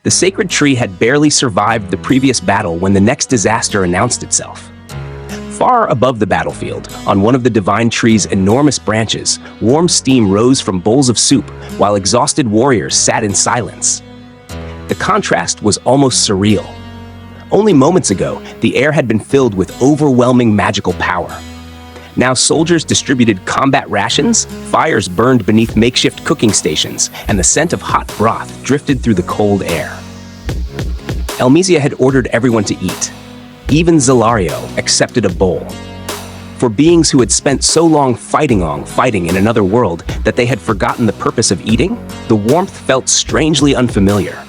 The sacred tree had barely survived the previous battle when the next disaster announced itself. Far above the battlefield, on one of the divine tree's enormous branches, warm steam rose from bowls of soup while exhausted warriors sat in silence. The contrast was almost surreal. Only moments ago, the air had been filled with overwhelming magical power. Now soldiers distributed combat rations, fires burned beneath makeshift cooking stations, and the scent of hot broth drifted through the cold air. Elmesia had ordered everyone to eat. Even Zelario accepted a bowl. For beings who had spent so long fighting in another world that they had forgotten the purpose of eating, the warmth felt strangely unfamiliar.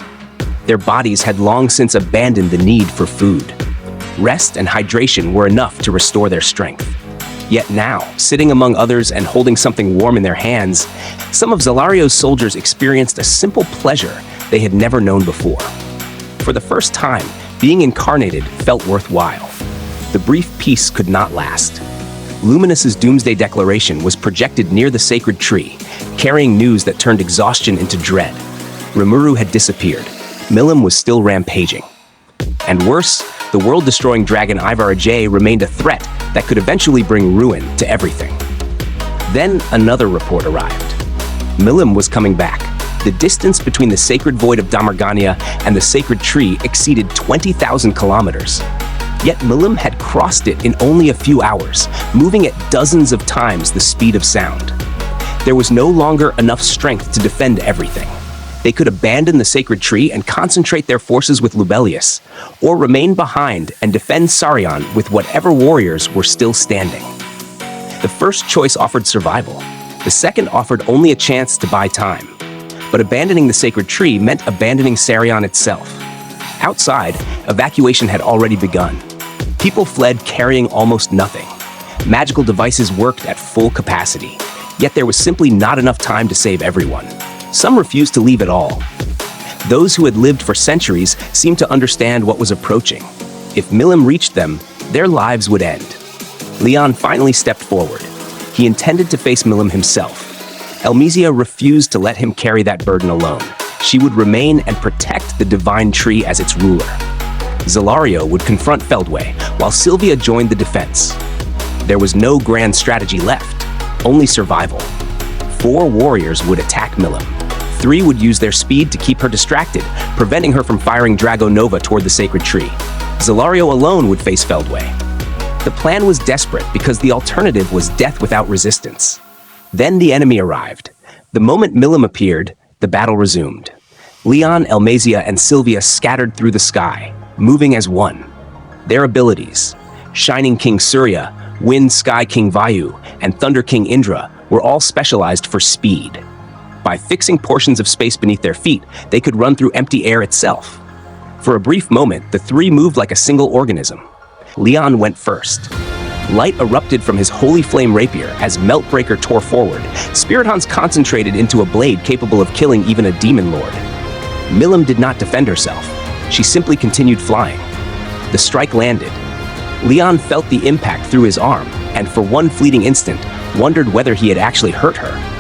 Their bodies had long since abandoned the need for food. Rest and hydration were enough to restore their strength. Yet now, sitting among others and holding something warm in their hands, some of Zelario's soldiers experienced a simple pleasure they had never known before. For the first time, being incarnated felt worthwhile. The brief peace could not last. Luminous's doomsday declaration was projected near the sacred tree, carrying news that turned exhaustion into dread. Rimuru had disappeared. Milim was still rampaging. And worse, the world-destroying dragon Ivar Ajay remained a threat that could eventually bring ruin to everything. Then another report arrived. Milim was coming back. The distance between the sacred void of Damargania and the sacred tree exceeded 20,000 kilometers. Yet Milim had crossed it in only a few hours, moving at dozens of times the speed of sound. There was no longer enough strength to defend everything. They could abandon the sacred tree and concentrate their forces with Lubelius, or remain behind and defend Sarion with whatever warriors were still standing. The first choice offered survival. The second offered only a chance to buy time. But abandoning the sacred tree meant abandoning Sarion itself. Outside, evacuation had already begun. People fled carrying almost nothing. Magical devices worked at full capacity, yet there was simply not enough time to save everyone. Some refused to leave at all. Those who had lived for centuries seemed to understand what was approaching. If Milim reached them, their lives would end. Leon finally stepped forward. He intended to face Milim himself. Elmesia refused to let him carry that burden alone. She would remain and protect the divine tree as its ruler. Zelario would confront Feldway, while Silvia joined the defense. There was no grand strategy left, only survival. 4 warriors would attack Milim. 3 would use their speed to keep her distracted, preventing her from firing Drago Nova toward the sacred tree. Zelario alone would face Feldway. The plan was desperate because the alternative was death without resistance. Then the enemy arrived. The moment Milim appeared, the battle resumed. Leon, Elmesia, and Silvia scattered through the sky, moving as one. Their abilities, Shining King Surya, Wind Sky King Vayu, and Thunder King Indra, were all specialized for speed. By fixing portions of space beneath their feet, they could run through empty air itself. For a brief moment, the 3 moved like a single organism. Leon went first. Light erupted from his holy flame rapier as Meltbreaker tore forward. Spirit Hans concentrated into a blade capable of killing even a demon lord. Milim did not defend herself. She simply continued flying. The strike landed. Leon felt the impact through his arm, and for one fleeting instant, wondered whether he had actually hurt her.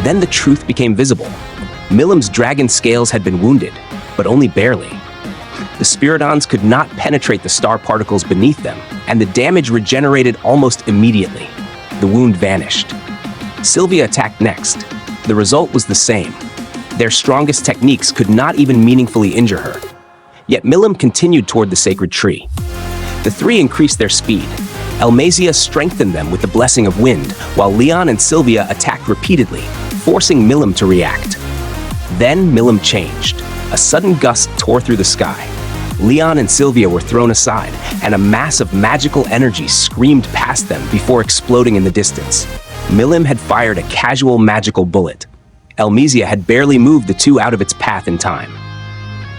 Then the truth became visible. Milim's dragon scales had been wounded, but only barely. The Spiridons could not penetrate the star particles beneath them, and the damage regenerated almost immediately. The wound vanished. Silvia attacked next. The result was the same. Their strongest techniques could not even meaningfully injure her. Yet Milim continued toward the sacred tree. The 3 increased their speed. Elmesia strengthened them with the blessing of wind, while Leon and Silvia attacked repeatedly, forcing Milim to react. Then Milim changed. A sudden gust tore through the sky. Leon and Silvia were thrown aside, and a mass of magical energy screamed past them before exploding in the distance. Milim had fired a casual magical bullet. Elmesia had barely moved the 2 out of its path in time.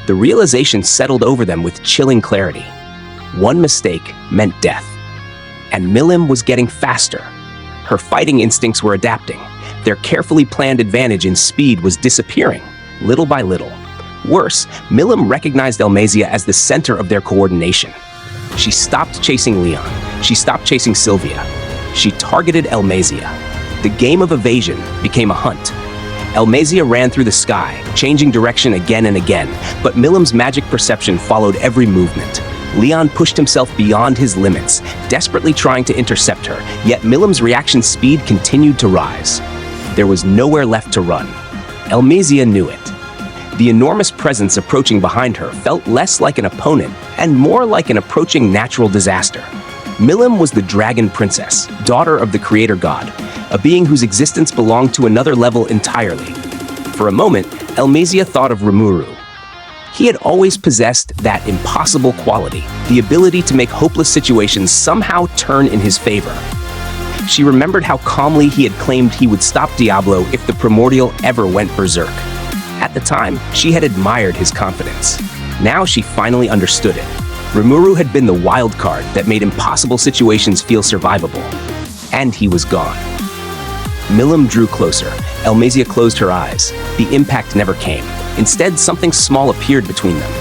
The realization settled over them with chilling clarity. One mistake meant death. And Milim was getting faster. Her fighting instincts were adapting. Their carefully planned advantage in speed was disappearing, little by little. Worse, Milim recognized Elmesia as the center of their coordination. She stopped chasing Leon. She stopped chasing Silvia. She targeted Elmesia. The game of evasion became a hunt. Elmesia ran through the sky, changing direction again and again, but Milim's magic perception followed every movement. Leon pushed himself beyond his limits, desperately trying to intercept her, yet Milim's reaction speed continued to rise. There was nowhere left to run. Elmesia knew it. The enormous presence approaching behind her felt less like an opponent and more like an approaching natural disaster. Milim was the Dragon Princess, daughter of the Creator God, a being whose existence belonged to another level entirely. For a moment, Elmesia thought of Rimuru. He had always possessed that impossible quality, the ability to make hopeless situations somehow turn in his favor. She remembered how calmly he had claimed he would stop Diablo if the Primordial ever went berserk. At the time, she had admired his confidence. Now she finally understood it. Rimuru had been the wild card that made impossible situations feel survivable. And he was gone. Milim drew closer. Elmesia closed her eyes. The impact never came. Instead, something small appeared between them.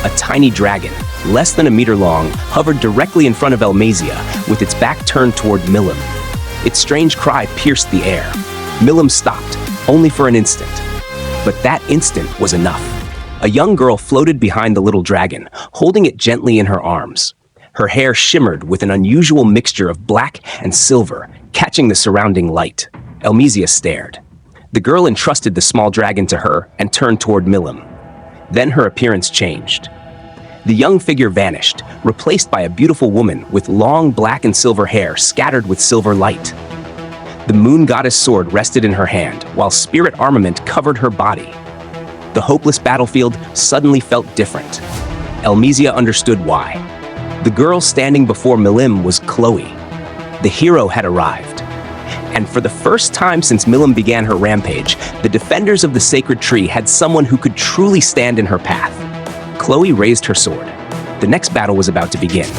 A tiny dragon, less than a meter long, hovered directly in front of Elmesia, with its back turned toward Milim. Its strange cry pierced the air. Milim stopped, only for an instant. But that instant was enough. A young girl floated behind the little dragon, holding it gently in her arms. Her hair shimmered with an unusual mixture of black and silver, catching the surrounding light. Elmesia stared. The girl entrusted the small dragon to her and turned toward Milim. Then her appearance changed. The young figure vanished, replaced by a beautiful woman with long black and silver hair scattered with silver light. The moon goddess sword rested in her hand, while spirit armament covered her body. The hopeless battlefield suddenly felt different. Elmesia understood why. The girl standing before Milim was Chloe. The hero had arrived. And for the first time since Milim began her rampage, the defenders of the sacred tree had someone who could truly stand in her path. Chloe raised her sword. The next battle was about to begin.